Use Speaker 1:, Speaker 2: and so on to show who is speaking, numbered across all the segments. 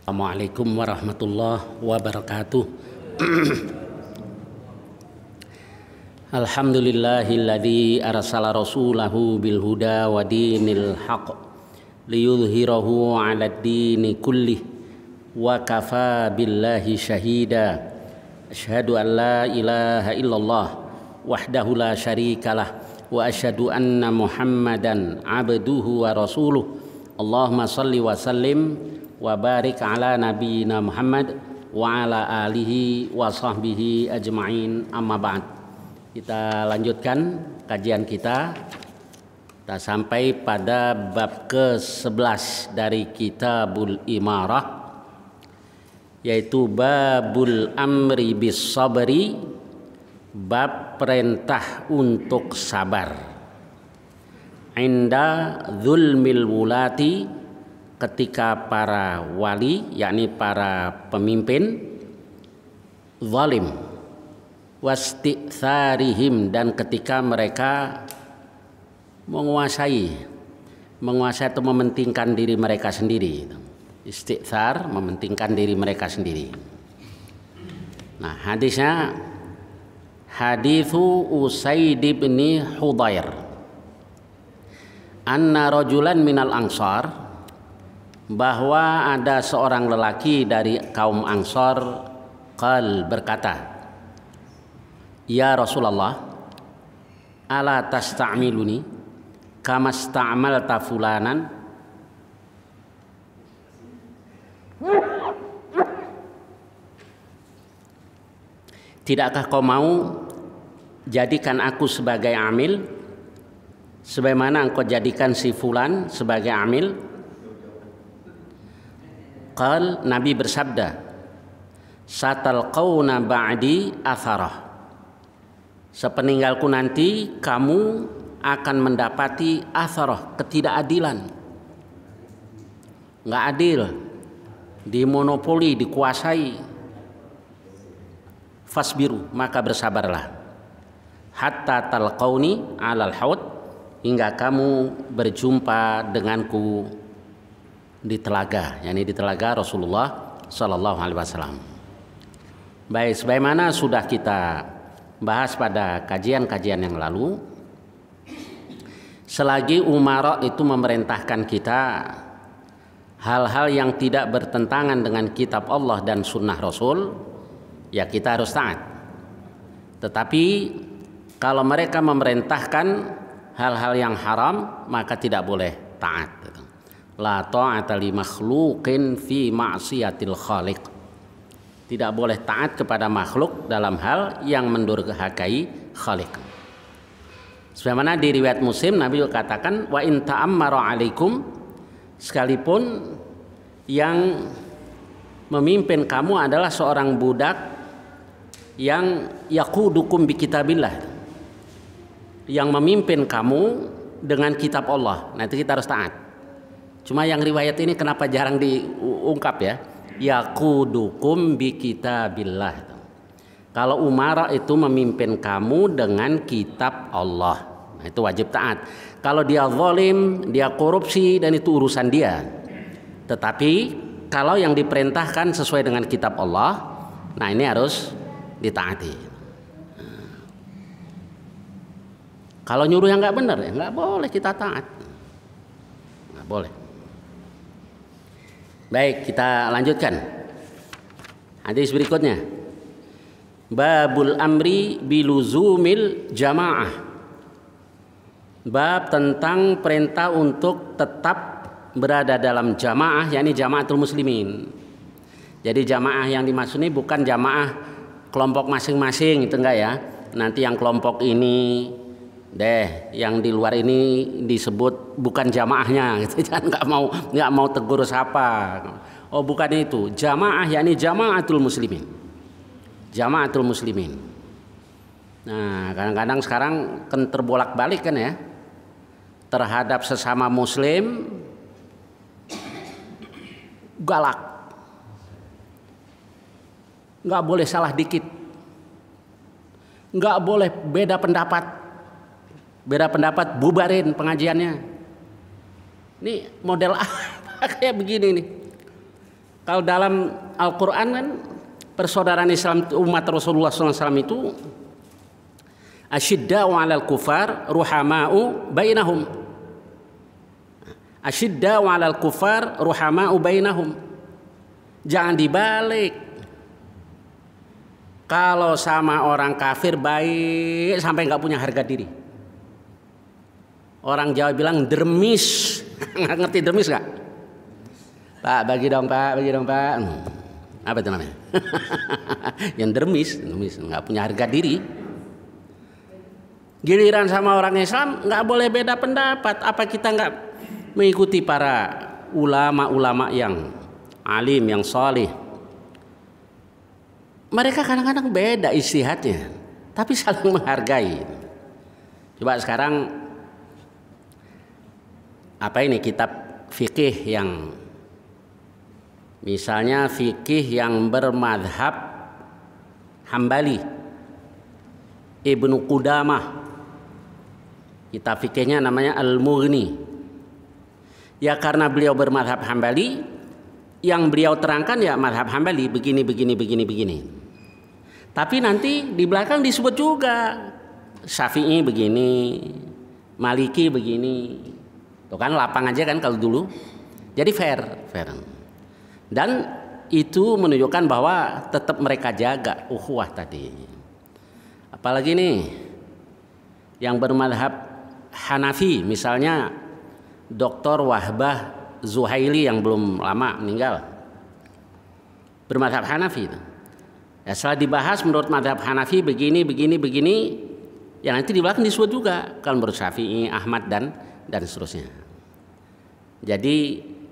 Speaker 1: Assalamualaikum warahmatullahi wabarakatuh. Alhamdulillahilladzi arsala rasulahu bil huda wa dinil haqq liyudhhirahu 'alad dini kullih wa kafa billahi syahida. Asyhadu an la ilaha illallah wahdahu la syarikalah wa asyhadu anna Muhammadan 'abduhu wa rasuluh. Allahumma shalli wa sallim wa barik ala nabiyyina Muhammad wa ala alihi wa sahbihi ajma'in, amma ba'd. Kita lanjutkan kajian kita. Kita sampai pada bab ke-11 dari Kitabul Imarah, yaitu babul amri bis sabri, bab perintah untuk sabar. Inda zulmil wulati, ketika para wali, yakni para pemimpin, zalim, wasti'tharihim, dan ketika mereka menguasai atau mementingkan diri mereka sendiri. Isti'thar, mementingkan diri mereka sendiri. Nah, hadisnya hadithu Usaid bin Hudayr anna rajulan minal ansar, bahwa ada seorang lelaki dari kaum Ansar berkata, ya Rasulullah, ala tasta'miluni kama sta'malta fulanan, tidakkah kau mau jadikan aku sebagai amil sebagaimana engkau jadikan si fulan sebagai amil? Nabi bersabda, satalqauna ba'di atharah, sepeninggalku nanti kamu akan mendapati atharah, ketidakadilan. Nggak adil, dimonopoli, dikuasai. Fasbiru, maka bersabarlah. Hatta talqauni alal haud, hingga kamu berjumpa denganku di telaga, yakni di telaga Rasulullah Sallallahu Alaihi Wasallam. Baik, sebagaimana sudah kita bahas pada kajian-kajian yang lalu, selagi umara itu memerintahkan kita hal-hal yang tidak bertentangan dengan kitab Allah dan sunnah Rasul, ya kita harus taat. Tetapi kalau mereka memerintahkan hal-hal yang haram, maka tidak boleh taat. La ta'ata li makhluqin fi ma'siyatil khaliq. Tidak boleh taat kepada makhluk dalam hal yang mendurhakai khaliq. Sebagaimana di riwayat Muslim, Nabi katakan, wa in ta'ammara 'alaikum, sekalipun yang memimpin kamu adalah seorang budak yang yaqudukum bi kitabillah, yang memimpin kamu dengan kitab Allah. Nah, itu kita harus taat. Cuma yang riwayat ini kenapa jarang diungkap ya? Yaqudukum bi kitabillah. Kalau umara itu memimpin kamu dengan kitab Allah, nah itu wajib taat. Kalau dia zalim, dia korupsi, dan itu urusan dia. Tetapi kalau yang diperintahkan sesuai dengan kitab Allah, nah ini harus ditaati. Kalau nyuruh yang nggak benar, ya nggak boleh kita taat, nggak boleh. Baik, kita lanjutkan hadis berikutnya. Babul amri biluzumil jamaah, bab tentang perintah untuk tetap berada dalam jamaah, yakni jamaatul muslimin. Jadi jamaah yang dimaksud ini bukan jamaah kelompok masing-masing, itu enggak ya. Nanti yang kelompok ini yang di luar ini disebut bukan jamaahnya, gitu. Jangan nggak mau tegur sapa. Oh, bukan itu. Jamaah yakni jamaatul muslimin. Jamaatul muslimin. Nah, kadang-kadang sekarang kan terbolak-balik kan ya, terhadap sesama muslim galak, nggak boleh salah dikit, nggak boleh beda pendapat. Beda pendapat bubarin pengajiannya. Ini model apa kayak begini nih. Kalau dalam Al-Quran kan persaudaraan Islam umat Rasulullah SAW itu asyidda'u 'alal kufar ruhama'u bainahum. Asyidda'u 'alal kufar ruhama'u bainahum. Jangan dibalik. Kalau sama orang kafir baik sampai nggak punya harga diri. Orang Jawa bilang dermis. Nggak ngerti dermis nggak? Pak, bagi dong Pak, bagi dong Pak. Apa itu namanya? Yang dermis nggak punya harga diri. Giliran sama orang Islam nggak boleh beda pendapat. Apa kita nggak mengikuti para ulama-ulama yang alim, yang salih? Mereka kadang-kadang beda ijtihadnya, tapi saling menghargai. Coba sekarang apa ini kitab fikih yang misalnya fikih yang bermadhab Hambali, Ibnu Qudamah, kitab fikihnya namanya Al-Mughni. Ya karena beliau bermadhab Hambali, yang beliau terangkan ya madhab Hambali begini. Tapi nanti di belakang disebut juga Syafi'i begini, Maliki begini. Tuh kan lapang aja kan kalau dulu. Jadi fair. Dan itu menunjukkan bahwa tetap mereka jaga ukhuwah tadi. Apalagi nih yang bermadhab Hanafi, misalnya Dr. Wahbah Zuhaili yang belum lama meninggal, bermadhab Hanafi. Ya, setelah dibahas menurut madhab Hanafi begini, ya nanti di belakang disebut juga kalau menurut Syafi'i, Ahmad dan seterusnya. Jadi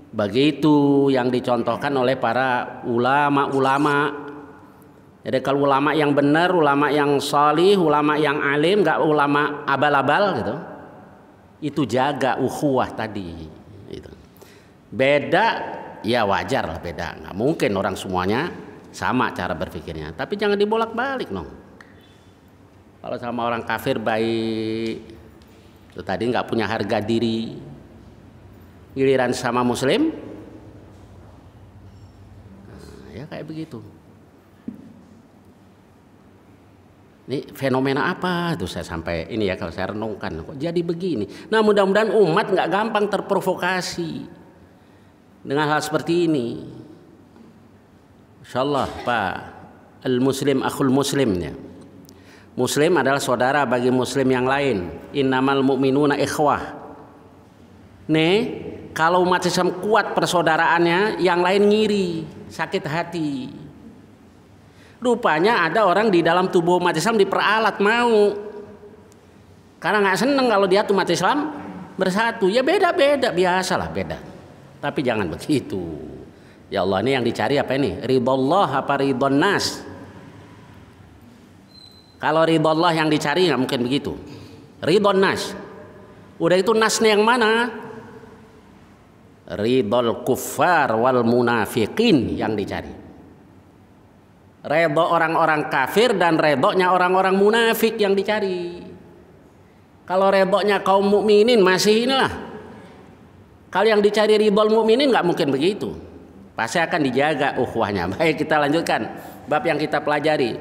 Speaker 1: begitu yang dicontohkan oleh para ulama-ulama. Jadi kalau ulama yang benar, ulama yang salih, ulama yang alim, nggak ulama abal-abal gitu, itu jaga ukhuwah tadi. Gitu. Beda, ya wajar lah beda. Nggak mungkin orang semuanya sama cara berpikirnya. Tapi jangan dibolak-balik dong. Kalau sama orang kafir baik, itu tadi nggak punya harga diri. Giliran sama Muslim, nah, ya kayak begitu. Ini fenomena apa tuh saya sampai ini ya kalau saya renungkan kok jadi begini. Nah mudah-mudahan umat nggak gampang terprovokasi dengan hal seperti ini. Insyaallah Pak al-Muslim akhul Muslimnya. Muslim adalah saudara bagi Muslim yang lain. Innamal mu'minuna ikhwah. Nih kalau umat Islam kuat persaudaraannya, yang lain ngiri, sakit hati. Rupanya ada orang di dalam tubuh umat Islam diperalat mau, karena nggak seneng kalau dia umat Islam bersatu. Ya beda-beda, biasalah beda. Tapi jangan begitu. Ya Allah, ini yang dicari apa ini? Ridullah apa ridon nas? Kalau ridullah yang dicari nggak mungkin begitu. Ridon nas. Udah itu nasnya yang mana? Ridol kuffar wal munafiqin yang dicari. Redho orang-orang kafir dan redhonya orang-orang munafik yang dicari. Kalau redhonya kaum mukminin masih inilah. Kalau yang dicari ridhol mukminin nggak mungkin begitu. Pasti akan dijaga ukhuwahnya. Baik, kita lanjutkan bab yang kita pelajari.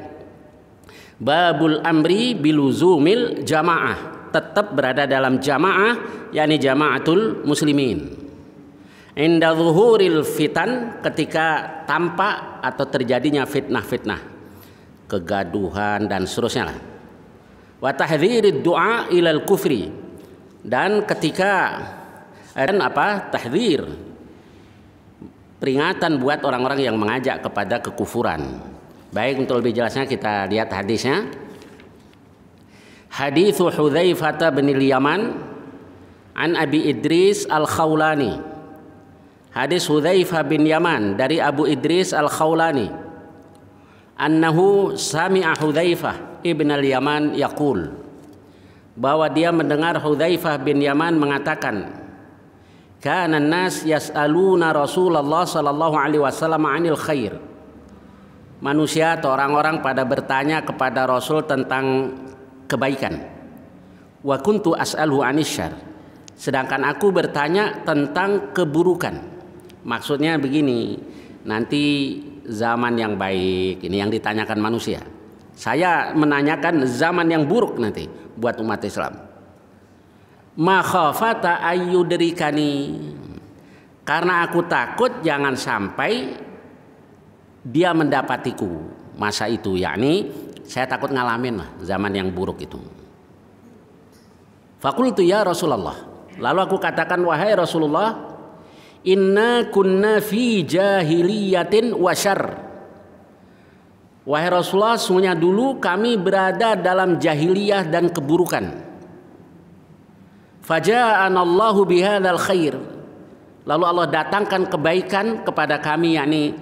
Speaker 1: Babul amri biluzumil jamaah, tetap berada dalam jamaah, yakni jamaatul muslimin. Inda zuhuril fitan, ketika tampak atau terjadinya fitnah-fitnah, kegaduhan dan seterusnya lah. Wa tahdhirid du'a ilal kufri, dan ketika tahdzir, peringatan buat orang-orang yang mengajak kepada kekufuran. Baik, untuk lebih jelasnya kita lihat hadisnya. Hadits Hudzaifah bin Yaman an Abi Idris Al-Khawlani. Hadis Hudzaifah bin Yaman dari Abu Idris Al-Khawlani. Annahu sami'a Hudzaifah ibn al-Yaman yaqul, bahwa dia mendengar Hudzaifah bin Yaman mengatakan, kana an-nas yas'aluna Rasulullah sallallahu alaihi wasallam 'anil khair. Manusia atau orang-orang pada bertanya kepada Rasul tentang kebaikan. Wa kuntu as'alhu 'anis syarr. Sedangkan aku bertanya tentang keburukan. Maksudnya begini, nanti zaman yang baik, ini yang ditanyakan manusia. Saya menanyakan zaman yang buruk nanti buat umat Islam. Makhafata ayyudrikani, karena aku takut jangan sampai dia mendapatiku masa itu, yakni saya takut ngalamin lah zaman yang buruk itu. Fakultu ya Rasulullah, lalu aku katakan, wahai Rasulullah, inna kunna fi jahiliyatin wa syarr. Wahai Rasulullah, sesungguhnya dulu kami berada dalam jahiliyah dan keburukan. Faja'anallahu bihadzal khair. Lalu Allah datangkan kebaikan kepada kami, yakni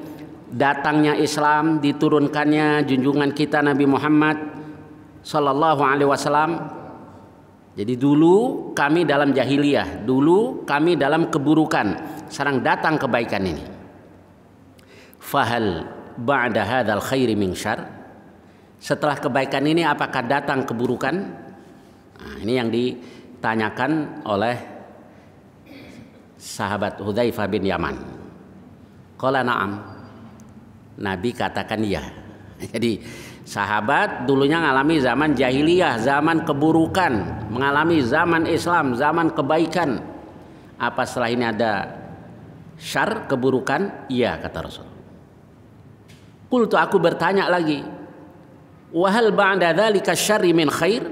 Speaker 1: datangnya Islam, diturunkannya junjungan kita Nabi Muhammad sallallahu alaihi wasallam. Jadi dulu kami dalam jahiliyah, dulu kami dalam keburukan, sekarang datang kebaikan ini. Fahal ba'da hadzal khairi min syarr, setelah kebaikan ini apakah datang keburukan? Nah, ini yang ditanyakan oleh sahabat Hudzaifah bin Yaman. Qala na'am, Nabi katakan iya. Jadi sahabat dulunya mengalami zaman jahiliyah, zaman keburukan, mengalami zaman Islam, zaman kebaikan. Apa setelah ini ada syarr, keburukan? Iya, kata Rasul. Qultu, aku bertanya lagi, wahal ba'da dzalika syarri min khair,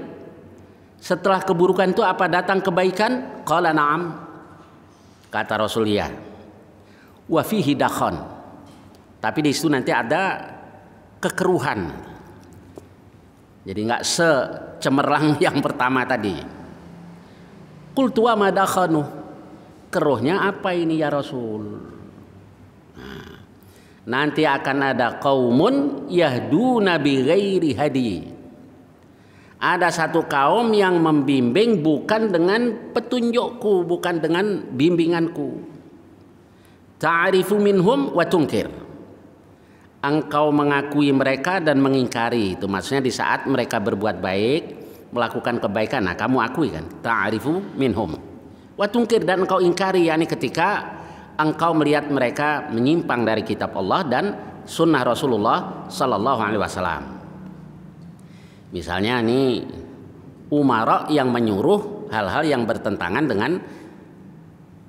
Speaker 1: setelah keburukan itu apa datang kebaikan? Qala na'am, kata Rasul, ya. Wa fihi dakhan, tapi di situ nanti ada kekeruhan, jadi nggak secemerlang yang pertama tadi. Qultu wa ma dakhanu, keruhnya apa ini ya Rasul? Nanti akan ada qaumun yahduna bi ghairi hadi. Ada satu kaum yang membimbing bukan dengan petunjukku, bukan dengan bimbinganku. Ta'rifu minhum wa tunkir. Engkau mengakui mereka dan mengingkari. Itu maksudnya di saat mereka berbuat baik, melakukan kebaikan, nah kamu akui kan? Ta'rifu minhum wa tunkir, dan engkau ingkari, yakni ketika engkau melihat mereka menyimpang dari kitab Allah dan sunnah Rasulullah sallallahu alaihi wasallam. Misalnya nih umara yang menyuruh hal-hal yang bertentangan dengan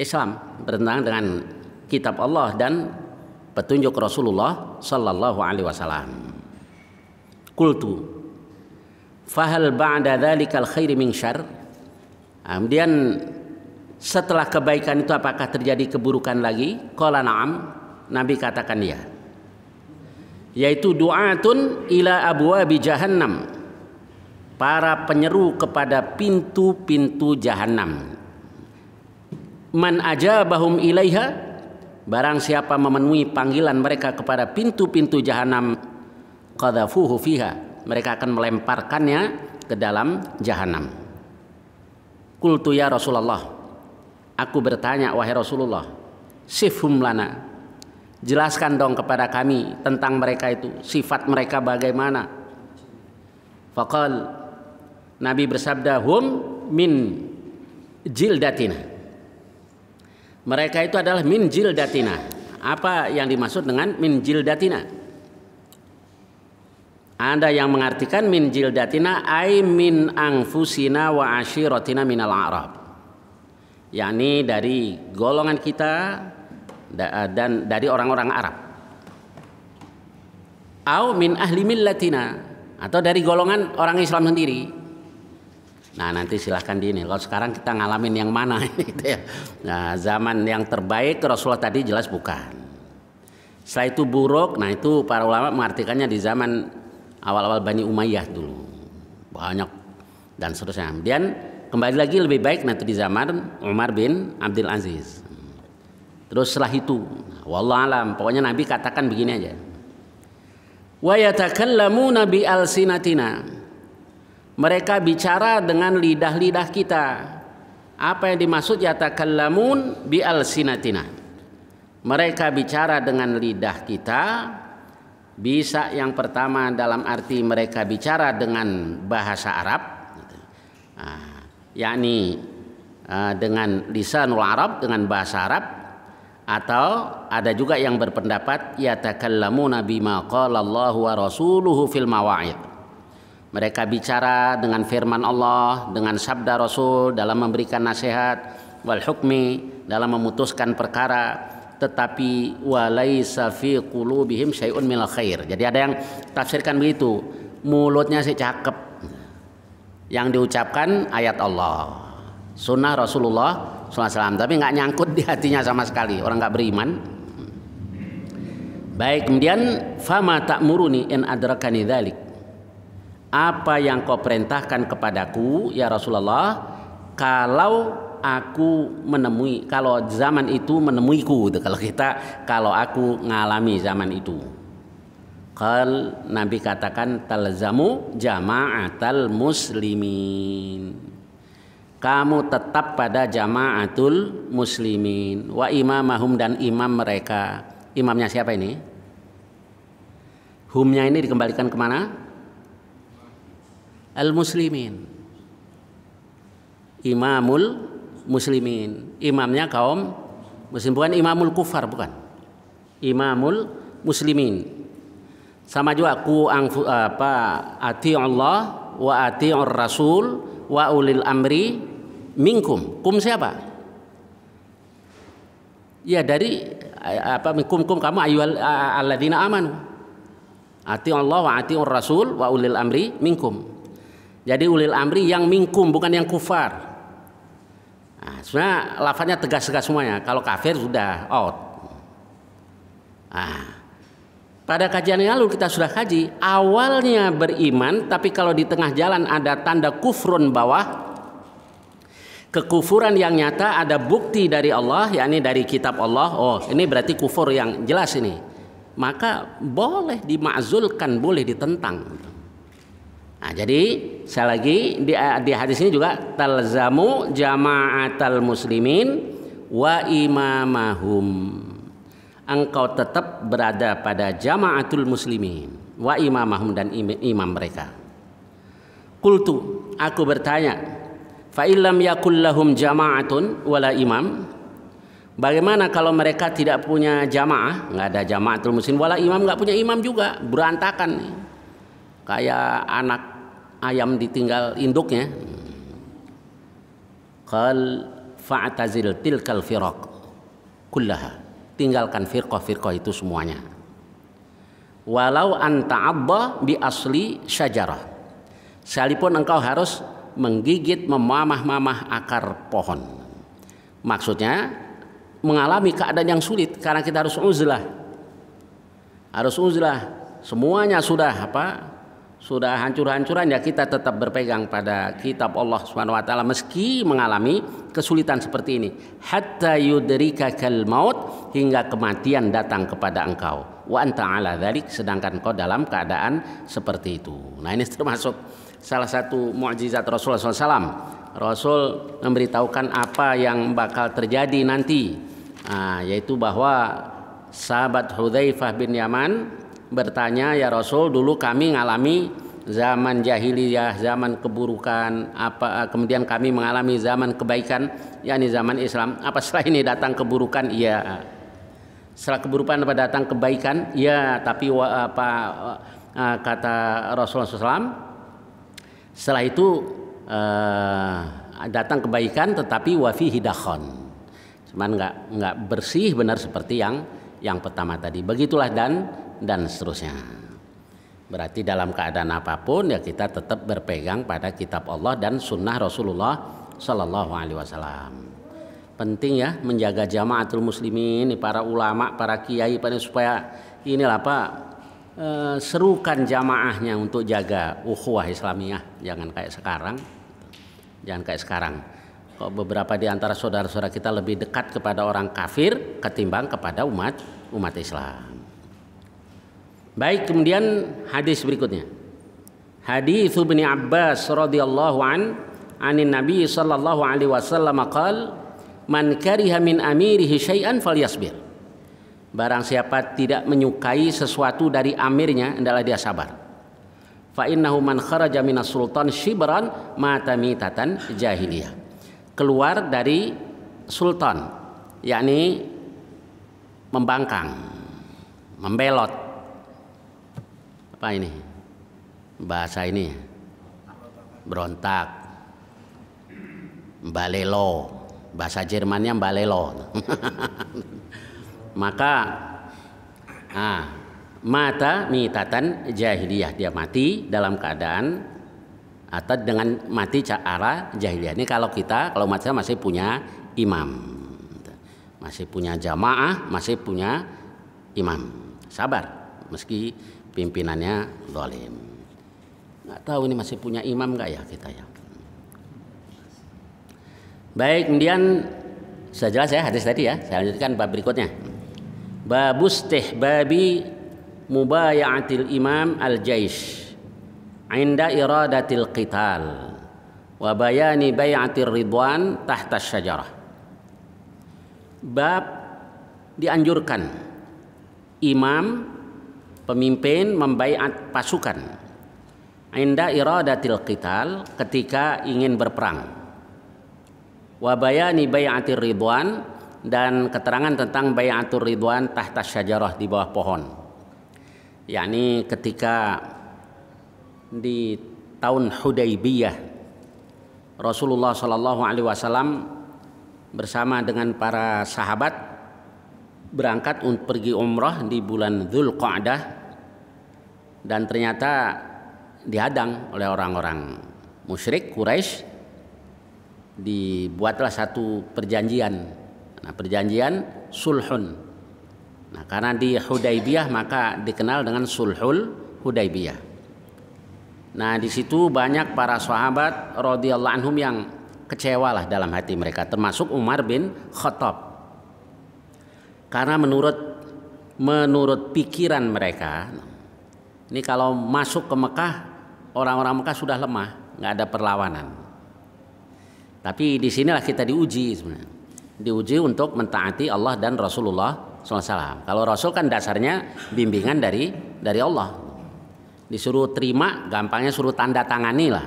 Speaker 1: Islam, bertentangan dengan kitab Allah dan petunjuk Rasulullah sallallahu alaihi wasallam. Qultu fahal ba'da dzalikal khairi min syarr, kemudian setelah kebaikan itu apakah terjadi keburukan lagi? Qala na'am, Nabi katakan ya. Yaitu du'atun ila abwabi jahannam, para penyeru kepada pintu-pintu jahannam. Man ajabahum ilaiha, barang siapa memenuhi panggilan mereka kepada pintu-pintu jahannam, qadhafuhu fiha, mereka akan melemparkannya ke dalam jahannam. Qultu ya Rasulullah, aku bertanya, wahai Rasulullah, sifhum lana, jelaskan dong kepada kami tentang mereka itu, sifat mereka bagaimana. Faqal, Nabi bersabda, hum min jildatina, mereka itu adalah min jildatina. Apa yang dimaksud dengan min jildatina? Ada yang mengartikan min jildatina ay min anfusina wa ashiratina minal a'rab, yakni dari golongan kita dan dari orang-orang Arab. Au min ahli millatina, atau dari golongan orang Islam sendiri. Nah nanti silahkan ini. Kalau sekarang kita ngalamin yang mana gitu ya. Nah zaman yang terbaik Rasulullah tadi jelas bukan. Setelah itu buruk. Nah itu para ulama mengartikannya di zaman awal-awal Bani Umayyah dulu banyak dan seterusnya. Kemudian kembali lagi lebih baik nanti di zaman Umar bin Abdul Aziz. Terus setelah itu, wallahu alam, pokoknya Nabi katakan begini aja. Wa yatakallamuna bi alsinatina, mereka bicara dengan lidah-lidah kita. Apa yang dimaksud yatakallamun bi alsinatina? Mereka bicara dengan lidah kita. Bisa yang pertama dalam arti mereka bicara dengan bahasa Arab, yakni dengan lisanul Arab, dengan bahasa Arab, Atau ada juga yang berpendapat yatakallamuna bima qala Allahu wa rasuluhu fil mawa'id. Mereka bicara dengan firman Allah, dengan sabda Rasul dalam memberikan nasihat, wal hukmi dalam memutuskan perkara, tetapi walaisa fi qulubihim syai'un minal khair. Jadi ada yang tafsirkan begitu, mulutnya sih cakep, yang diucapkan ayat Allah, sunnah Rasulullah SAW, tapi nggak nyangkut di hatinya sama sekali, orang nggak beriman. Baik, kemudian fama ta'muruni in adrakani dzalik. Apa yang kau perintahkan kepadaku ya Rasulullah kalau aku menemui, kalau zaman itu menemuiku, kalau aku ngalami zaman itu. Nabi katakan talzamu jama'atal muslimin. Kamu tetap pada jama'atul muslimin wa imamahum, dan imam mereka. Imamnya siapa ini? Humnya ini dikembalikan kemana? Al-muslimin. Imamul muslimin. Imamnya kaum muslim, bukan imamul kufar, bukan. Imamul muslimin. Sama juga ati Allah wa ati'ur rasul wa ulil amri minkum. Kum siapa? Ya dari minkum kamu ayyuhal alladzina amanu. Ati Allah wa atiur rasul wa ulil amri minkum. Jadi ulil amri yang minkum, bukan yang kufar. Nah, sebenarnya lafadznya tegas-tegas semuanya. Kalau kafir sudah out. Nah, pada kajian yang lalu kita sudah kaji, awalnya beriman, tapi kalau di tengah jalan ada tanda kufrun bawah, kekufuran yang nyata, ada bukti dari Allah, yakni dari kitab Allah. Oh, ini berarti kufur yang jelas ini. Maka boleh dimakzulkan, boleh ditentang. Nah, jadi sekali lagi di hadis ini juga talzamu jama'atal muslimin wa imamahum. Engkau tetap berada pada jama'atul muslimin wa imamahum, dan imam mereka. Qultu, aku bertanya, fa illam yakul lahum jama'atun wala imam. Bagaimana kalau mereka tidak punya jamaah, nggak ada jama'atul muslim, wala imam, nggak punya imam juga, berantakan nih. Kayak anak ayam ditinggal induknya. Qal fa'tazil tilkal firaq kullaha. Tinggalkan firqah-firqah itu semuanya. Walau anta abba bi asli syajarah. Sekalipun engkau harus menggigit, memamah-mamah akar pohon. Maksudnya mengalami keadaan yang sulit, karena kita harus uzlah. Harus uzlah. Semuanya sudah sudah hancur-hancuran, ya kita tetap berpegang pada kitab Allah Subhanahu wa taala meski mengalami kesulitan seperti ini. Hatta yudrikakal maut, hingga kematian datang kepada engkau. Wa anta ala dzalik, sedangkan kau dalam keadaan seperti itu. Nah, ini termasuk salah satu mukjizat Rasulullah SAW. Rasul memberitahukan apa yang bakal terjadi nanti, yaitu bahwa sahabat Hudzaifah bin Yaman bertanya, ya Rasul, dulu kami ngalami zaman jahiliyah, zaman keburukan, kemudian kami mengalami zaman kebaikan, yakni zaman Islam. Apa setelah ini datang keburukan? Iya. Setelah keburukan datang kebaikan? Iya. Tapi kata Rasulullah SAW, setelah itu datang kebaikan, tetapi wafihi dakhon. Cuman nggak bersih benar seperti yang pertama tadi. Begitulah dan seterusnya. Berarti dalam keadaan apapun ya kita tetap berpegang pada kitab Allah dan sunnah Rasulullah Sallallahu Alaihi Wasallam. Penting ya menjaga jamaatul muslimin, para ulama, para kiai, supaya inilah serukan jamaahnya untuk jaga ukhuwah Islamiyah. Jangan kayak sekarang. Kok beberapa di antara saudara-saudara kita lebih dekat kepada orang kafir ketimbang kepada umat Islam. Baik, kemudian hadis berikutnya. Hadis Ibnu Abbas radhiyallahu anin Nabi sallallahu alaihi wasallam qaal, man kariha min amirihi syai'an falyasbir. Barang siapa tidak menyukai sesuatu dari amirnya, hendaklah dia sabar. Fa innahu man kharaja minas sultan shibran mata mitatan jahiliyah. Keluar dari sultan, yakni membangkang, membelot. Apa ini? Bahasa ini berontak, balelo, bahasa Jermannya balelo. Maka mata mitatan jahiliyah, dia mati dalam keadaan atau dengan mati cara jahiliyah. Ini kalau umat saya masih punya imam, masih punya jamaah, masih punya imam, sabar meski pimpinannya zalim. Nggak tahu ini masih punya imam nggak ya kita ya. Baik, kemudian sudah jelas ya hadis tadi ya. Saya lanjutkan bab berikutnya. Babus istihbabi mubaya'atil imam al-jaish 'inda iradatil qital wa bayani bai'atir ridwan tahta syajarah. Bab dianjurkan imam pemimpin membaiat pasukan 'inda iradatil qital, ketika ingin berperang. Wa bayani bai'atir ridwan, dan keterangan tentang bai'atur ridwan tahta syajarah, di bawah pohon. Yakni ketika di tahun Hudaybiyah Rasulullah Shallallahu Alaihi Wasallam bersama dengan para sahabat berangkat untuk pergi umrah di bulan Dzulqa'dah, dan ternyata dihadang oleh orang-orang musyrik Quraisy. Dibuatlah satu perjanjian. Nah, perjanjian sulhun. Nah, karena di Hudaybiyah maka dikenal dengan sulhul Hudaybiyah. Nah, di situ banyak para sahabat radhiyallahu anhum yang kecewalah dalam hati mereka, termasuk Umar bin Khattab. Karena menurut pikiran mereka, ini kalau masuk ke Mekah, orang-orang Mekah sudah lemah, nggak ada perlawanan. Tapi disinilah kita diuji sebenarnya. Diuji untuk mentaati Allah dan Rasulullah SAW. Kalau Rasul kan dasarnya bimbingan dari Allah. Disuruh terima, gampangnya suruh tanda tangani lah.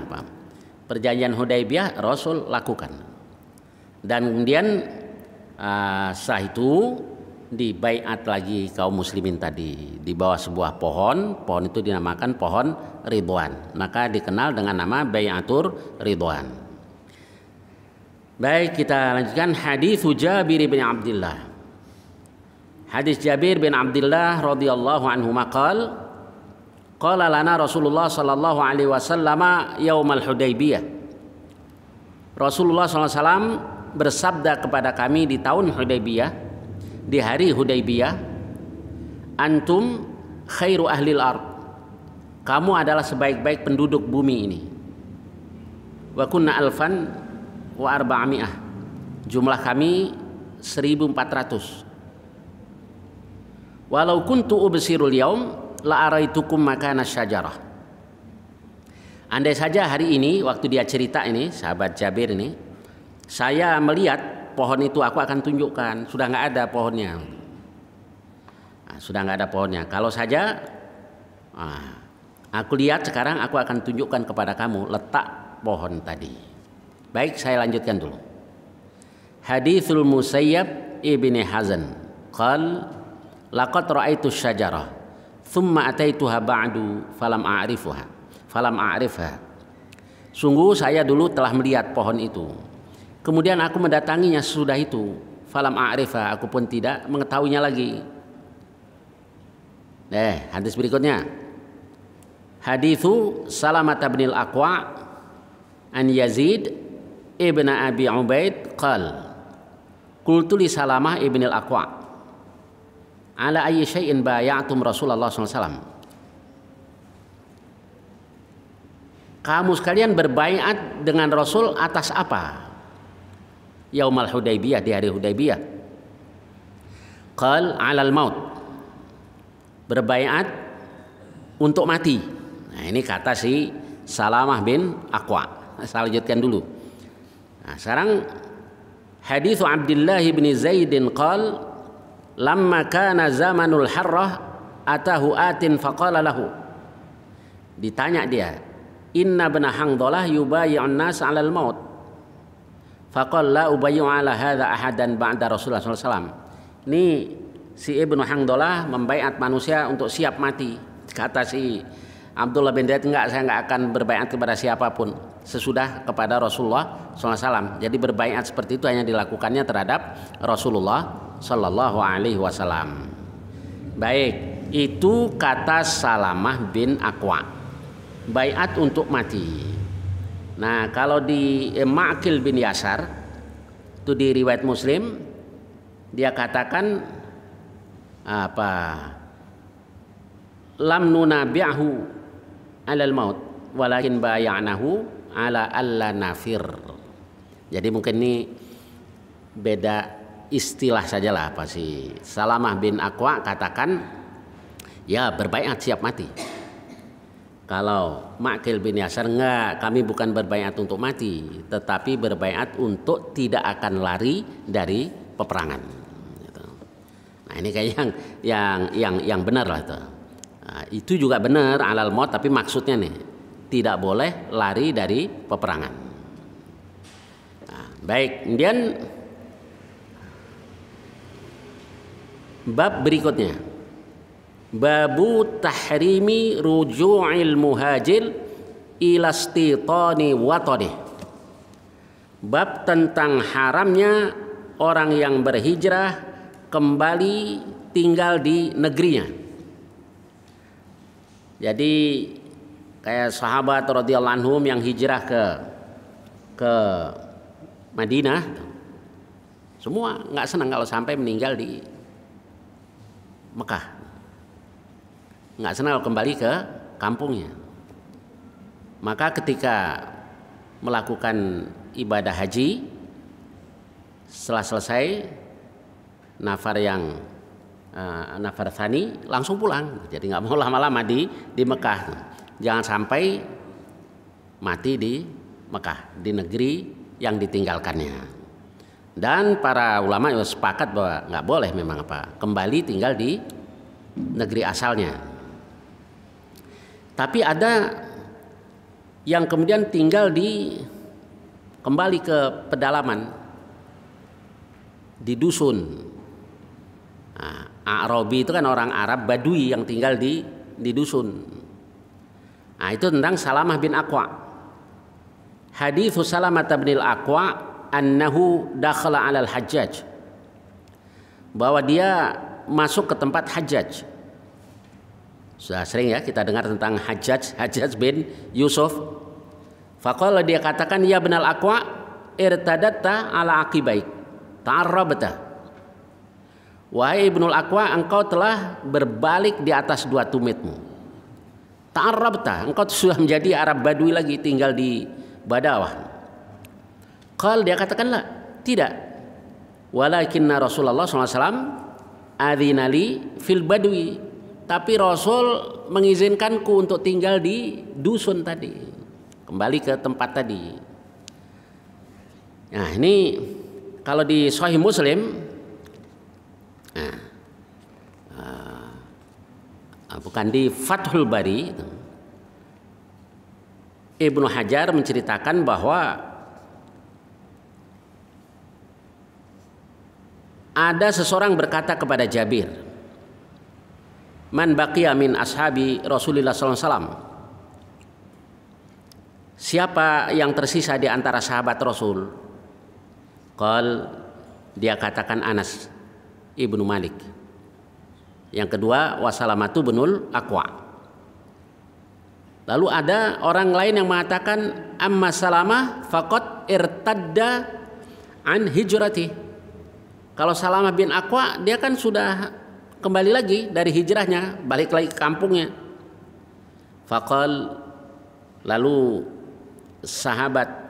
Speaker 1: Perjanjian Hudaybiyah Rasul lakukan. Dan kemudian setelah itu dibaiat lagi kaum muslimin tadi di bawah sebuah pohon. Pohon itu dinamakan pohon Ridwan. Maka dikenal dengan nama Bai'atur Ridwan. Baik, kita lanjutkan hadis Jabir bin Abdullah. Hadis Jabir bin Abdullah radhiyallahu anhu maqal qala lana Rasulullah sallallahu alaihi wasallam yaumal Hudaybiyah. Rasulullah sallallahu alaihi wasallam bersabda kepada kami di tahun Hudaybiyah, di hari Hudaybiyah, antum khairu ahlil ard. Kamu adalah sebaik-baik penduduk bumi ini. Wa kunna alfan wa arba'ami'ah, jumlah kami 1400. Walau kuntu ubsirul yaum la araitukum makana syajarah. Andai saja hari ini, waktu dia cerita ini, sahabat Jabir ini, saya melihat pohon itu, aku akan tunjukkan. Sudah nggak ada pohonnya. Sudah nggak ada pohonnya. Kalau saja aku lihat sekarang, aku akan tunjukkan kepada kamu letak pohon tadi. Baik, saya lanjutkan dulu. Haditsul Musayyab ibni Hazan qal laqad ra'aitu syajarah thumma ataituha ba'du falam a'rifha. Sungguh saya dulu telah melihat pohon itu, kemudian aku mendatanginya sesudah itu, falam a'rifha, aku pun tidak mengetahuinya lagi. Hadis berikutnya. Haditsu Salamah bin al-Aqwa an Yazid ibn Abi Ubaid qal qultu li Salamah ibn al-Aqwa ala ayyi syai'in bay'atum Rasulullah SAW. Kamu sekalian berbaiat dengan Rasul atas apa? Yaumal Hudaybiyah, di hari Hudaybiyah. Qal alal maut, berbaiat untuk mati. Nah, ini kata si Salamah bin Aqwa. Saya lanjutkan dulu. Nah, sekarang hadits Abdullah bin Zaidin qal lamma kana zamanul harrah atahu atin faqala lahu. Ditanya dia, inna bin Hangdalah yubayyi'un nas 'alal maut. Faqala la ubayyi'u 'ala hadza ahadan ba'da Rasulullah sallallahu alaihi wasallam. Ini si Ibnu Handolah membaiat manusia untuk siap mati. Kata si Abdullah bin Zaid, enggak, saya enggak akan berbaiat kepada siapapun sesudah kepada Rasulullah SAW. Jadi berbaiat seperti itu hanya dilakukannya terhadap Rasulullah Sallallahu Alaihi Wasallam. Baik, itu kata Salamah bin Aqwa, baiat untuk mati. Nah, kalau di Ma'qil bin Yasar itu di riwayat Muslim, dia katakan apa? Lam nunabi'hu alal maut walakin bay'anahu ala alla nafir. Jadi mungkin ini beda istilah sajalah. Apa sih Salamah bin Aqwa katakan ya berbaiat siap mati. Kalau Ma'qil bin Yasar, enggak, kami bukan berbaiat untuk mati, tetapi berbaiat untuk tidak akan lari dari peperangan. Nah, ini kayak yang benar lah itu. Nah, itu juga benar alal maut, tapi maksudnya nih tidak boleh lari dari peperangan. Nah, baik, kemudian bab berikutnya, babu tahrimi ruju'il muhajir ila istitani watani. Bab tentang haramnya orang yang berhijrah kembali tinggal di negerinya. Jadi kayak sahabat radhiyallahu anhum yang hijrah ke Madinah, semua nggak senang kalau sampai meninggal di Mekah, nggak senang kembali ke kampungnya. Maka ketika melakukan ibadah haji, setelah selesai nafar Thani langsung pulang. Jadi nggak mau lama-lama di Mekah. Jangan sampai mati di Mekah, di negeri yang ditinggalkannya. Dan para ulama juga sepakat bahwa nggak boleh memang kembali tinggal di negeri asalnya. Tapi ada yang kemudian tinggal kembali ke pedalaman, di dusun. Nah, Arabi itu kan orang Arab Badui yang tinggal di dusun. Nah, itu tentang Salamah bin Aqwa. Hadits Salamah bin Aqwa annahu dakhala 'alal Hajjaj, bahwa dia masuk ke tempat Hajjaj. Sudah sering ya kita dengar tentang Hajjaj bin Yusuf. Faqala, dia katakan, ya binal Aqwa irtadatta ala aqibaik ta'arrabta. Wahai Ibnul Aqwa, engkau telah berbalik di atas dua tumitmu. Ta'arrabta, engkau sudah menjadi Arab Badui lagi, tinggal di Badawah. Qal, dia katakanlah, tidak. Walakinna Rasulullah SAW adzinali fil badwi, tapi Rasul mengizinkanku untuk tinggal di dusun tadi, kembali ke tempat tadi. Nah, ini kalau di Sahih Muslim, bukan di Fathul Bari, Ibnu Hajar menceritakan bahwa ada seseorang berkata kepada Jabir, man baqiya min ashabi Rasulullah SAW, siapa yang tersisa di antara sahabat Rasul? Qal, dia katakan Anas ibnu Malik. Yang kedua Wasalamatu binul Aqwa. Lalu ada orang lain yang mengatakan amma Salamah faqad irtadda an hijrati. Kalau Salamah bin Aqwa, dia kan sudah kembali lagi dari hijrahnya, balik lagi ke kampungnya. Faqal, lalu sahabat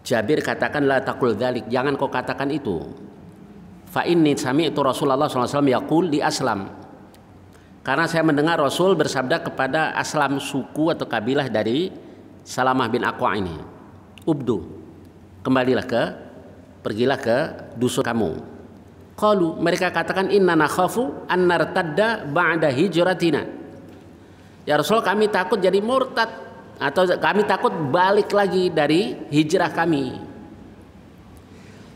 Speaker 1: Jabir katakan, la taqul dzalik, jangan kau katakan itu. Fa inni sami'tu Rasulullah SAW yaqul di Aslam, karena saya mendengar Rasul bersabda kepada Aslam, suku atau kabilah dari Salamah bin Aqwa ini, ubdu, pergilah ke dusun kamu. Qalu, mereka katakan, inna nakhafu an nartadda ba'da hijratina. Ya Rasul, kami takut jadi murtad, atau kami takut balik lagi dari hijrah kami.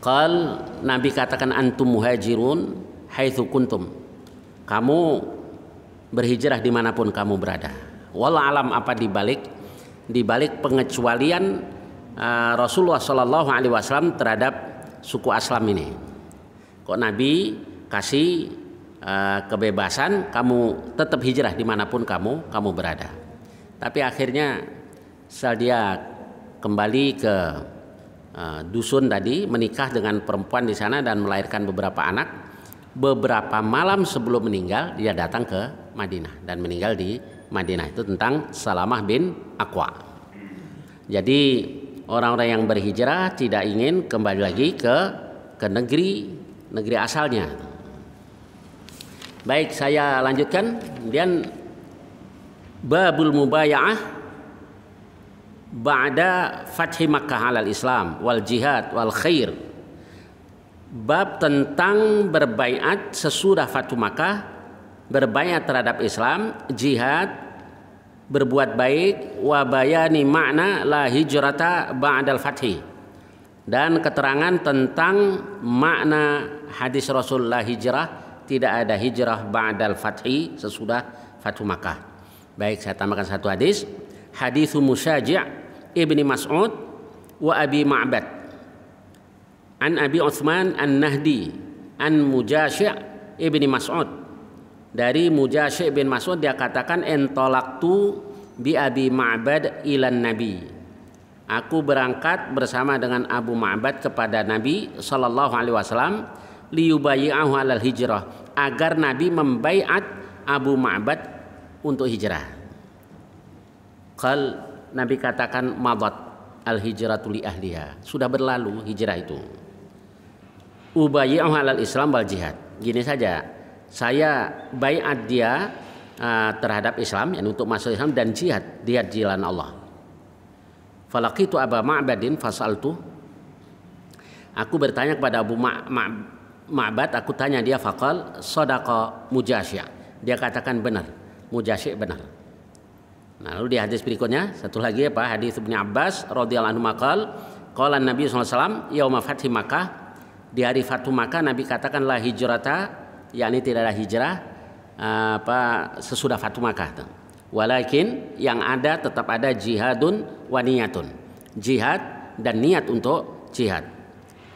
Speaker 1: Qal, Nabi katakan, antum muhajirun haitsu kuntum, kamu berhijrah dimanapun kamu berada. Wallahu alam apa dibalik pengecualian Rasulullah Shallallahu Alaihi Wasallam terhadap suku Aslam ini. Kok Nabi kasih kebebasan kamu tetap hijrah dimanapun kamu berada. Tapi akhirnya setelah dia kembali ke dusun tadi, menikah dengan perempuan di sana dan melahirkan beberapa anak. Beberapa malam sebelum meninggal dia datang ke Madinah dan meninggal di Madinah. Itu tentang Salamah bin Aqwa. Jadi orang-orang yang berhijrah tidak ingin kembali lagi ke negeri asalnya. Baik, saya lanjutkan. Kemudian babul mubaya'ah ba'da fathi Makkah 'alal Islam wal jihad wal khair. Bab tentang berbaiat sesudah Fatu Makkah, berbaiat terhadap Islam, jihad, berbuat baik, wa bayani makna la hijrata ba'dal fathi, dan keterangan tentang makna hadis Rasulullah hijrah, tidak ada hijrah ba'dal fathi, sesudah Fatu Makkah. Baik, saya tambahkan satu hadis. Hadis Musyaji' ibni Mas'ud wa Abi Ma'bad an Abi Utsman an-Nahdi an Mujashi' ibni Mas'ud. Dari Mujashi' bin Mas'ud dia katakan entolaktu bi Abi Ma'bad ilan Nabi. Aku berangkat bersama dengan Abu Ma'bad kepada Nabi sallallahu alaihi wasallam liyubayyi'ahu 'alal hijrah, agar Nabi membaiat Abu Ma'bad untuk hijrah. Nabi katakan madat al hijratu li ahliha, sudah berlalu hijrah itu. Ubayyi'ahu 'alal Islam wal jihad. Gini saja, saya baiat dia terhadap Islam, yang untuk masuk Islam, dan jihad di jalan Allah. Falaqitu Aba Ma'badin fasaltu. Aku bertanya kepada Abu Ma'bad, aku tanya dia, faqal sadaqa Mujashi'. Dia katakan benar, Mujashi' benar. Nah, lalu di hadis berikutnya satu lagi hadis Ibnu Abbas radhiyallahu anhu maqal qala Nabi sallallahu alaihi wasallam yauma fathi Makkah. Di hari Fatu Makkah Nabi katakan la hijrata, yakni tidak ada hijrah sesudah Fatu Makkah. Walakin yang ada tetap ada jihadun wa niyatun, jihad dan niat untuk jihad.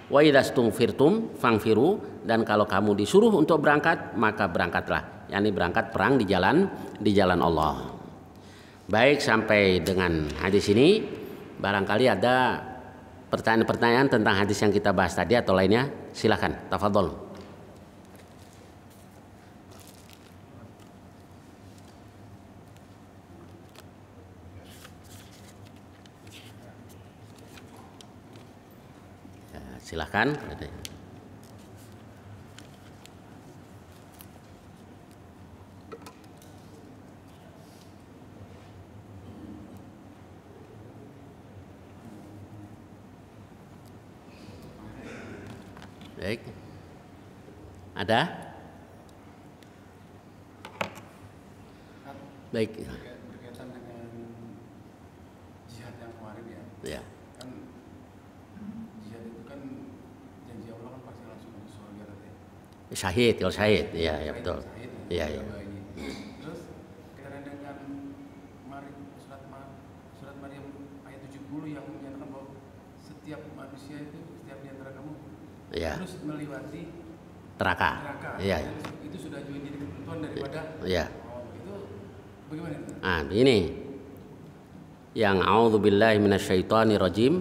Speaker 1: Wa idastumfirtum fangfiru, dan kalau kamu disuruh untuk berangkat maka berangkatlah, yakni berangkat perang di jalan Allah. Baik, sampai dengan hadis ini barangkali ada pertanyaan-pertanyaan tentang hadis yang kita bahas tadi atau lainnya, silakan, tafadhol. Ya, silakan. Baik. Ada? Baik.
Speaker 2: Berkaitan dengan jihad yang kemarin ya. Kan jihad itu kan janji Allah kan pasti langsung masuk surga nanti.
Speaker 1: Syahid, kalau syahid. Iya, ya betul. Iya, iya.
Speaker 2: Terus kaitan dengan kemarin surat Maryam ayat 70 yang menyatakan bahwa setiap manusia itu, setiap di antara kamu terus melewati
Speaker 1: neraka. Iya.
Speaker 2: Itu sudah jadi ketentuan daripada.
Speaker 1: Iya.
Speaker 2: Itu bagaimana itu?
Speaker 1: Ini yang a'udzubillahi minasyaitonirrajim.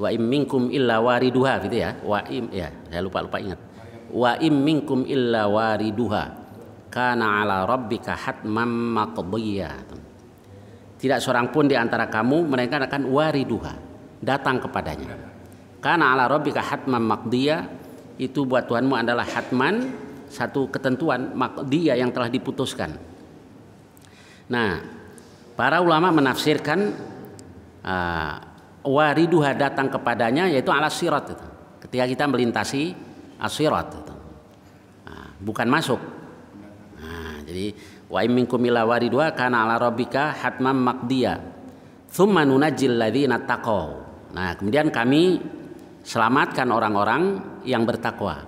Speaker 1: Wa im minkum illa wariduha, gitu ya. Saya lupa ingat. Wa im minkum illa wariduha kana ala rabbika hatmam maqdiyya. Tidak seorang pun di antara kamu mereka akan wariduha, datang kepadanya. Karena ala rabbika hatman maqdiyah, itu buat Tuhanmu adalah hatman, satu ketentuan, maqdiyah yang telah diputuskan. Nah, para ulama menafsirkan wariduha, datang kepadanya, yaitu ala sirat itu. Ketika kita melintasi as-sirat itu. Bukan masuk. Jadi wa in minkum illa wariduha kana ala rabbika hatman maqdiyah. Tsumma nunajjil ladzina taqaw. Nah, kemudian kami selamatkan orang-orang yang bertakwa.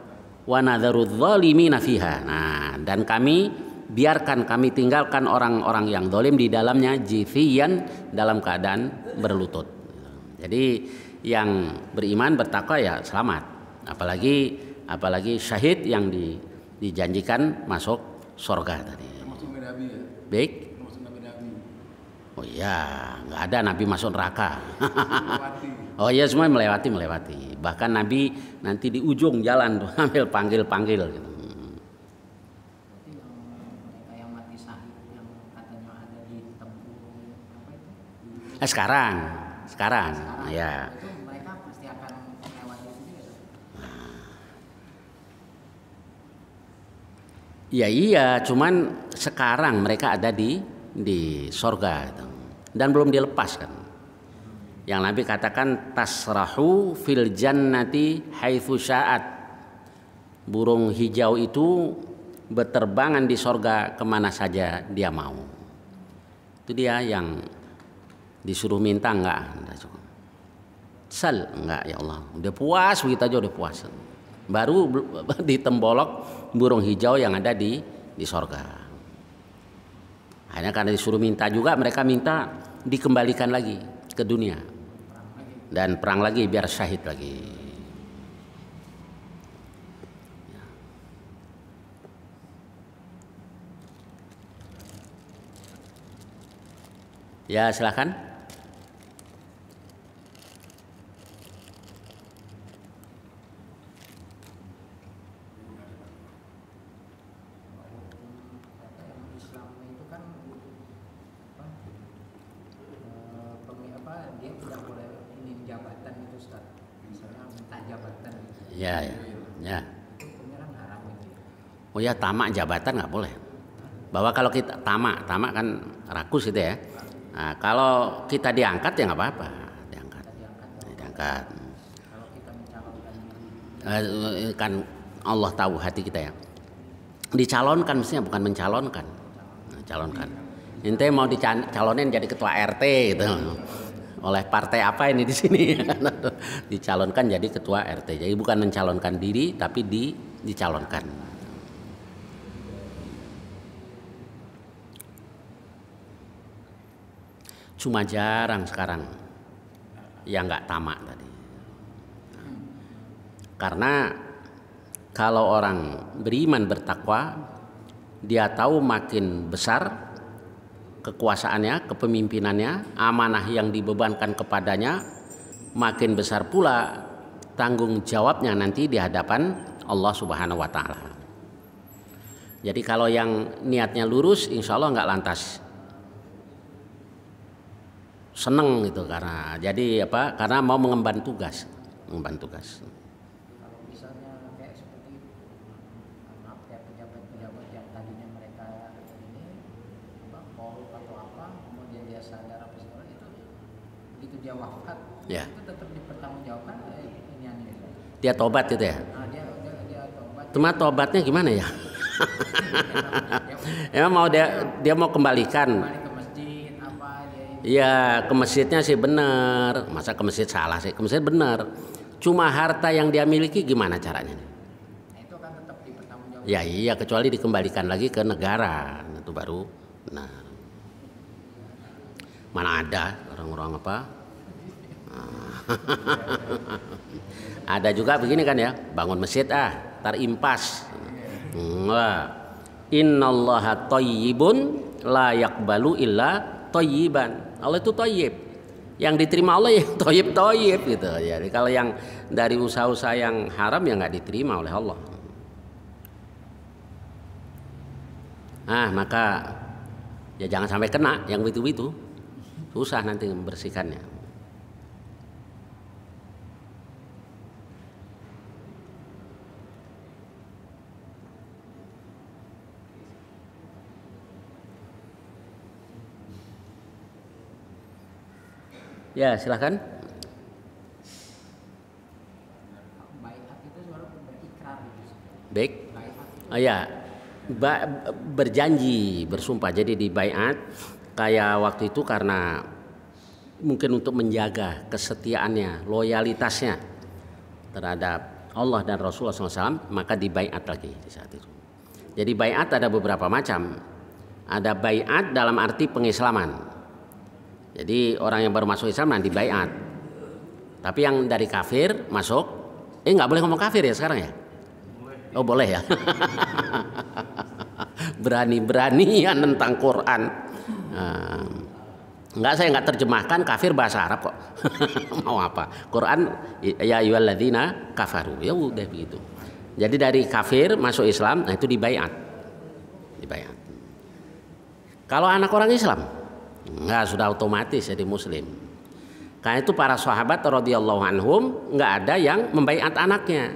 Speaker 1: wa nadharudz zalimina fiha. Nah, dan kami tinggalkan orang-orang yang zalim di dalamnya jithiyan, dalam keadaan berlutut. Jadi yang beriman bertakwa ya selamat. Apalagi syahid yang dijanjikan masuk surga tadi.
Speaker 2: Termasuk Nabi ya?
Speaker 1: Baik.
Speaker 2: Termasuk Nabi.
Speaker 1: Oh iya, nggak ada Nabi masuk neraka.
Speaker 2: Melewati.
Speaker 1: Oh iya, semua melewati. Bahkan Nabi nanti di ujung jalan tuh ambil panggil gitu.
Speaker 3: Berarti mereka yang mati syahid yang katanya ada di tempur apa itu?
Speaker 1: Sekarang, ya.
Speaker 3: Itu mereka pasti akan melewati itu juga.
Speaker 1: Ya iya, cuman sekarang mereka ada di sorga gitu. Dan belum dilepas kan. Yang Nabi katakan tasrahu fil jannati haitsu sya'at. Burung hijau itu berterbangan di sorga kemana saja dia mau. Itu dia yang disuruh minta enggak cukup. Sal enggak, ya Allah. Udah puas begitu aja udah puas. Baru ditembolok burung hijau yang ada di sorga. Hanya karena disuruh minta juga, mereka minta dikembalikan lagi ke dunia dan perang lagi biar syahid lagi. Ya silakan.
Speaker 3: Dia tidak boleh ini jabatan itu Ustaz. Misalnya minta jabatan gitu.
Speaker 1: Ya.
Speaker 3: Itu hukumnya kan haram itu.
Speaker 1: Oh ya, tamak jabatan nggak boleh. Bahwa kalau kita tamak kan rakus itu ya. Nah, kalau kita diangkat ya nggak apa-apa, diangkat.
Speaker 3: Kalau kita mencalonkan
Speaker 1: Kan Allah tahu hati kita ya. Dicalonkan mestinya, bukan mencalonkan. Calonkan. Ente mau dicalonin jadi ketua RT gitu. Oleh partai apa ini di sini? Dicalonkan jadi ketua RT. Jadi bukan mencalonkan diri tapi dicalonkan. Cuma jarang sekarang yang nggak tamak tadi. Karena kalau orang beriman bertakwa, dia tahu makin besar kekuasaannya, kepemimpinannya, amanah yang dibebankan kepadanya, makin besar pula tanggung jawabnya nanti di hadapan Allah Subhanahu wa Ta'ala. Jadi kalau yang niatnya lurus, insya Allah nggak lantas seneng gitu, karena mau mengemban tugas.
Speaker 3: kalau misalnya kayak seperti maaf ya pejabat-pejabat yang tadinya mereka ini korup atau apa, kemudian dia sadar apa segala itu, begitu dia wafat
Speaker 1: Ya.
Speaker 3: itu tetap dipertanggungjawabkan ini itu.
Speaker 1: Dia tobat gitu ya.
Speaker 3: Nah, dia tobat.
Speaker 1: Cuma tobatnya gimana ya? Emang mau dia mau kembalikan?
Speaker 3: Kembali ke masjid apa dia ini.
Speaker 1: Iya, ke masjidnya sih benar. Masa ke masjid salah sih? Ke masjid benar. Cuma harta yang dia miliki gimana caranya?
Speaker 3: Nah, itu kan tetap dipertanggungjawabkan.
Speaker 1: Ya iya, kecuali dikembalikan lagi ke negara. Itu baru. Nah, mana ada orang-orang apa? Ada juga begini kan ya, bangun masjid tar impas. Innallaha thayyibun la yaqbalu illa thayyiban. Allah itu thayyib. Yang diterima Allah ya thayyib gitu. Jadi kalau yang dari usaha-usaha yang haram ya nggak diterima oleh Allah. Maka ya jangan sampai kena yang itu. Susah nanti membersihkannya. Ya, silahkan.
Speaker 3: Baiat itu selalu berikrar gitu.
Speaker 1: Baik. Ya, berjanji, bersumpah. Jadi di baiat kayak waktu itu karena mungkin untuk menjaga kesetiaannya, loyalitasnya terhadap Allah dan Rasulullah SAW, maka dibaiat lagi di saat itu. Jadi baiat ada beberapa macam. Ada baiat dalam arti pengislaman. Jadi orang yang baru masuk Islam nanti baiat. Tapi yang dari kafir masuk, nggak boleh ngomong kafir ya sekarang ya? Oh boleh ya. Berani-berani ya tentang Quran. Enggak, saya nggak terjemahkan kafir bahasa Arab kok. Mau apa? Quran ya ayyuhalladzina kafaru. Ya udah begitu. Jadi dari kafir masuk Islam, nah itu dibaiat. Dibaiat. Kalau anak orang Islam, enggak, sudah otomatis jadi muslim. Karena itu para sahabat radhiyallahu anhum nggak ada yang membaiat anaknya.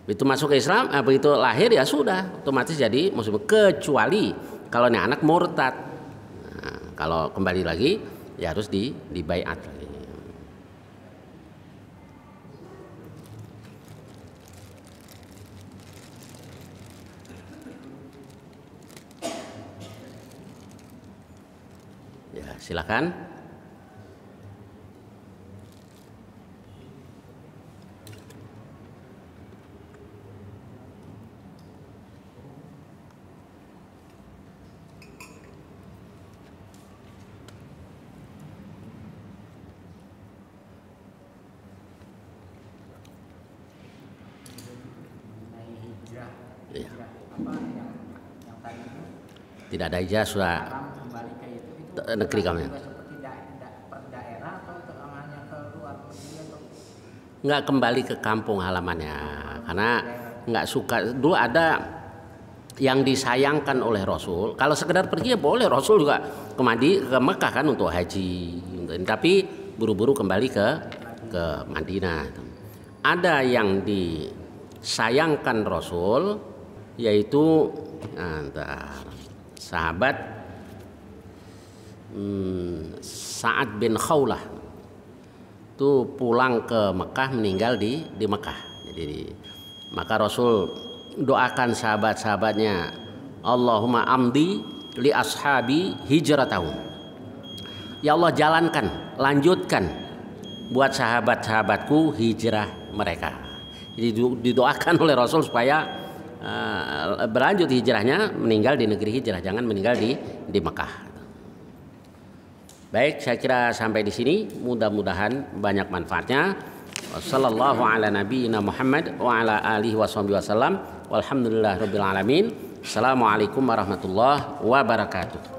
Speaker 1: Begitu masuk Islam, begitu lahir ya sudah otomatis jadi muslim, kecuali kalau ini anak murtad. Nah, kalau kembali lagi ya harus dibaiat lagi. Ya, silakan. Ya. Tidak ada ijazah negeri kami. Nggak kembali ke kampung halamannya karena nggak suka. Dulu ada yang disayangkan oleh Rasul. Kalau sekedar pergi ya boleh, Rasul juga ke Mekah kan untuk haji. Tapi buru-buru kembali ke Madinah. Ada yang disayangkan Rasul, yaitu sahabat Sa'ad bin Khawlah itu pulang ke Mekah, meninggal di Mekah. Jadi maka Rasul doakan sahabat-sahabatnya, Allahumma amdi li ashabi hijratahum. Ya Allah, jalankan, lanjutkan buat sahabat-sahabatku hijrah mereka. Jadi didoakan oleh Rasul supaya berlanjut hijrahnya, meninggal di negeri hijrah, jangan meninggal di Mekah. Baik, saya kira sampai di sini. Mudah-mudahan banyak manfaatnya. Wassallallahu ala nabiyyina Muhammad wa ala alihi wasallam. Walhamdulillahirabbil alamin. Assalamualaikum warahmatullahi wabarakatuh.